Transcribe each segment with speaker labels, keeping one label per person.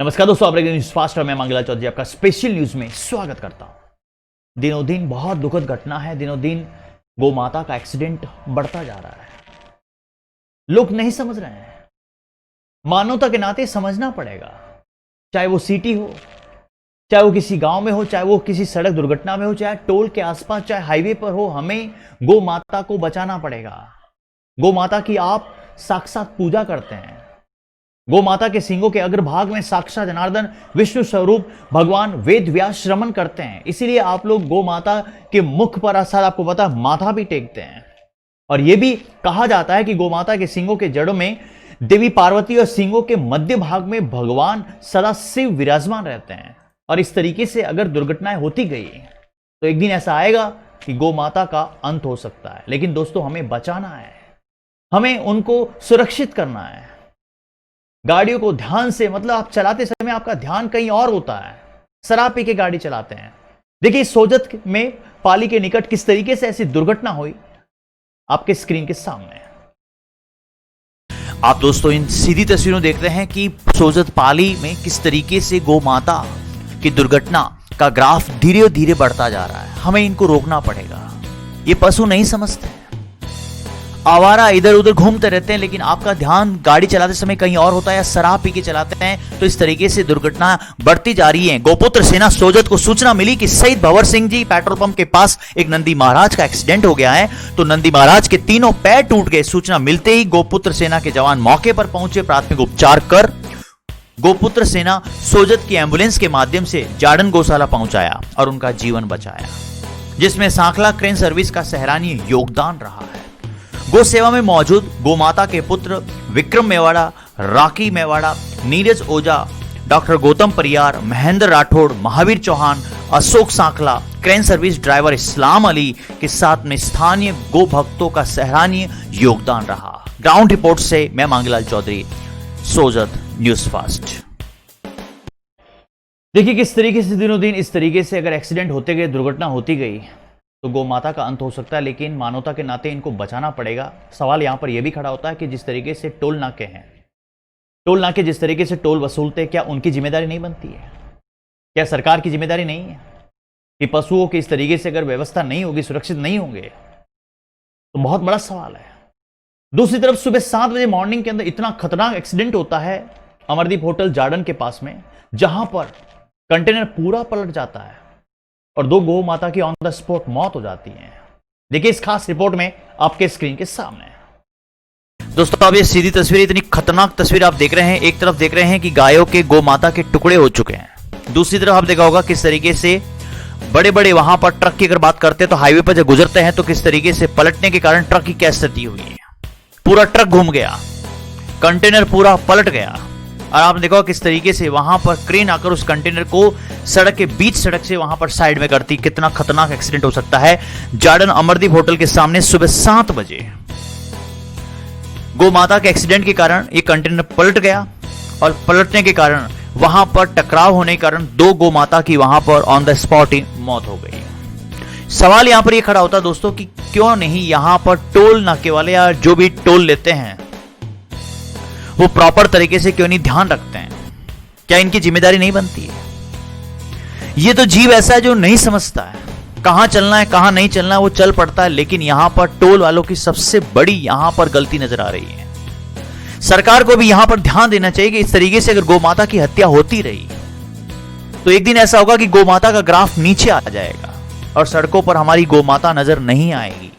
Speaker 1: नमस्कार दोस्तों, आप न्यूज फास्ट और मैं मंगलाल चौधरी आपका स्पेशल न्यूज में स्वागत करता हूं। दिनों दिन बहुत दुखद घटना है। दिनों दिन गौ माता का एक्सीडेंट बढ़ता जा रहा है। लोग नहीं समझ रहे हैं। मानवता के नाते समझना पड़ेगा। चाहे वो सिटी हो, चाहे वो किसी गांव में हो, चाहे वो किसी सड़क दुर्घटना में हो, चाहे टोल के आसपास, चाहे हाईवे पर हो, हमें गौ माता को बचाना पड़ेगा। गौ माता की आप साक्षात पूजा करते हैं। गौ माता के सींगों के अग्रभाग में साक्षात जनार्दन विष्णु स्वरूप भगवान वेद व्यास श्रमण करते हैं। इसीलिए आप लोग गौ माता के मुख पर अर्थात आपको पता माथा भी टेकते हैं। और यह भी कहा जाता है कि गौ माता के सींगों के जड़ों में देवी पार्वती और सींगों के मध्य भाग में भगवान सदा शिव विराजमान रहते हैं। और इस तरीके से अगर दुर्घटनाएं होती गई तो एक दिन ऐसा आएगा कि गौ माता का अंत हो सकता है। लेकिन दोस्तों, हमें बचाना है, हमें उनको सुरक्षित करना है। गाड़ियों को ध्यान से, मतलब आप चलाते समय आपका ध्यान कहीं और होता है, शराब पी के गाड़ी चलाते हैं। देखिए सोजत में पाली के निकट किस तरीके से ऐसी दुर्घटना हुई आपके स्क्रीन के सामने।
Speaker 2: आप दोस्तों इन सीधी तस्वीरों देख रहे हैं कि सोजत पाली में किस तरीके से गौ माता की दुर्घटना का ग्राफ धीरे धीरे बढ़ता जा रहा है। हमें इनको रोकना पड़ेगा। ये पशु नहीं समझते, आवारा इधर उधर घूमते रहते हैं, लेकिन आपका ध्यान गाड़ी चलाते समय कहीं और होता है या शराब पी के चलाते हैं, तो इस तरीके से दुर्घटना बढ़ती जा रही है। गौपुत्र सेना सोजत को सूचना मिली कि शहीद भंवर सिंह जी पेट्रोल पंप के पास एक नंदी महाराज का एक्सीडेंट हो गया है। तो नंदी महाराज के तीनों पैर टूट गए। सूचना मिलते ही गौपुत्र सेना के जवान मौके पर पहुंचे। प्राथमिक उपचार कर गौपुत्र सेना सोजत की एम्बुलेंस के माध्यम से जाडन गौशाला पहुंचाया और उनका जीवन बचाया, जिसमें सांखला क्रेन सर्विस का सराहनीय योगदान रहा है। गौ सेवा में मौजूद गौ माता के पुत्र Vikram Mewada, Rocky Mewada, Neeraj Ojha, doctor Gautam Pariyar, Mahendra Rathore, Mahavir Chauhan, Ashok Sankhla, crane service driver Islam Ali के साथ में स्थानीय गौ भक्तों का सराहनीय योगदान रहा। ग्राउंड रिपोर्ट से मैं मंगलाल चौधरी, सोजत न्यूज फास्ट।
Speaker 1: देखिए किस तरीके से दिनों दिन इस तरीके से अगर एक्सीडेंट होते गए, दुर्घटना होती गई तो गौ माता का अंत हो सकता है। लेकिन मानवता के नाते इनको बचाना पड़ेगा। सवाल यहां पर यह भी खड़ा होता है कि जिस तरीके से टोल नाके हैं, टोल नाके जिस तरीके से टोल वसूलते हैं, क्या उनकी जिम्मेदारी नहीं बनती है? क्या सरकार की जिम्मेदारी नहीं है कि पशुओं की इस तरीके से अगर व्यवस्था नहीं होगी, सुरक्षित नहीं होंगे, तो बहुत बड़ा सवाल है। दूसरी तरफ सुबह 7 बजे मॉर्निंग के अंदर इतना खतरनाक एक्सीडेंट होता है अमरदीप होटल जार्डन के पास में, जहां पर कंटेनर पूरा पलट जाता है और 2 गौ माता की ऑन द स्पॉट मौत हो जाती है। देखिए इस खास रिपोर्ट में आपके स्क्रीन के सामने।
Speaker 2: दोस्तों अब ये सीधी तस्वीर, इतनी खतरनाक तस्वीर आप देख रहे हैं। एक तरफ देख रहे हैं कि गायों के गौ माता के टुकड़े हो चुके हैं, दूसरी तरफ आप देखा होगा किस तरीके से बड़े बड़े वहां पर ट्रक की अगर बात करते हैं तो हाईवे पर जब गुजरते हैं तो किस तरीके से पलटने के कारण ट्रक की क्या स्थिति हुई है। पूरा ट्रक घूम गया, कंटेनर पूरा पलट गया और आपने देखा किस तरीके से वहां पर क्रेन आकर उस कंटेनर को सड़क के बीच सड़क से वहां पर साइड में करती। कितना खतरनाक एक्सीडेंट हो सकता है। जार्डन अमरदीप होटल के सामने सुबह 7 बजे गौ माता के एक्सीडेंट के कारण ये कंटेनर पलट गया और पलटने के कारण वहां पर टकराव होने के कारण 2 गौ माता की वहां पर ऑन द स्पॉट ही मौत हो गई। सवाल यहां पर यह खड़ा होता है दोस्तों कि क्यों नहीं यहां पर टोल नाके वाले या जो भी टोल लेते हैं वो प्रॉपर तरीके से क्यों नहीं ध्यान रखते हैं? क्या इनकी जिम्मेदारी नहीं बनती है? ये तो जीव ऐसा है जो नहीं समझता है कहां चलना है कहां नहीं चलना है, वो चल पड़ता है। लेकिन यहां पर टोल वालों की सबसे बड़ी यहां पर गलती नजर आ रही है। सरकार को भी यहां पर ध्यान देना चाहिए कि इस तरीके से अगर गौ माता की हत्या होती रही तो एक दिन ऐसा होगा कि गौ माता का ग्राफ नीचे आ जाएगा और सड़कों पर हमारी गौ माता नजर नहीं आएगी।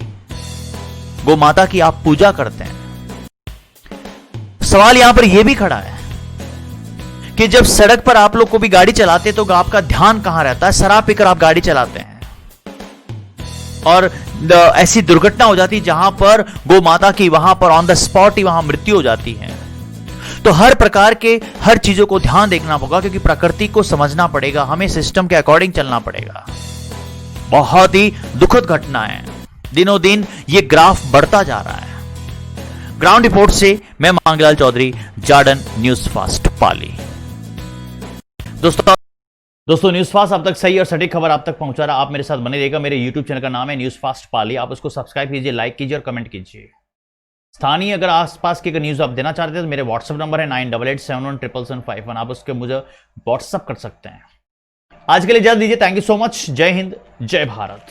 Speaker 2: गौ माता की आप पूजा करते हैं। सवाल यहां पर यह भी खड़ा है कि जब सड़क पर आप लोग को भी गाड़ी चलाते तो आपका ध्यान कहां रहता है? शराब पीकर आप गाड़ी चलाते हैं और ऐसी दुर्घटना हो जाती है जहां पर गौ माता की वहां पर ऑन द स्पॉट ही वहां मृत्यु हो जाती है। तो हर प्रकार के हर चीजों को ध्यान देखना होगा, क्योंकि प्रकृति को समझना पड़ेगा, हमें सिस्टम के अकॉर्डिंग चलना पड़ेगा। बहुत ही दुखद घटना है। दिनों दिन ये ग्राफ बढ़ता जा रहा है। ग्राउंड रिपोर्ट से मैं मंगलाल चौधरी, जार्डन न्यूज फास्ट पाली।
Speaker 1: दोस्तों न्यूज फास्ट अब तक सही और सटीक खबर आप तक पहुंचा रहा। आप मेरे साथ बने रहेगा। मेरे यूट्यूब चैनल का नाम है न्यूज फास्ट पाली। आप उसको सब्सक्राइब कीजिए, लाइक कीजिए और कमेंट कीजिए। स्थानीय अगर आसपास की न्यूज आप देना चाहते हैं तो मेरे व्हाट्सएप नंबर है 9887177751, आप उसके मुझे व्हाट्सएप कर सकते हैं। आज के लिए इजाजत दीजिए। Thank you so much. जय हिंद, जय भारत।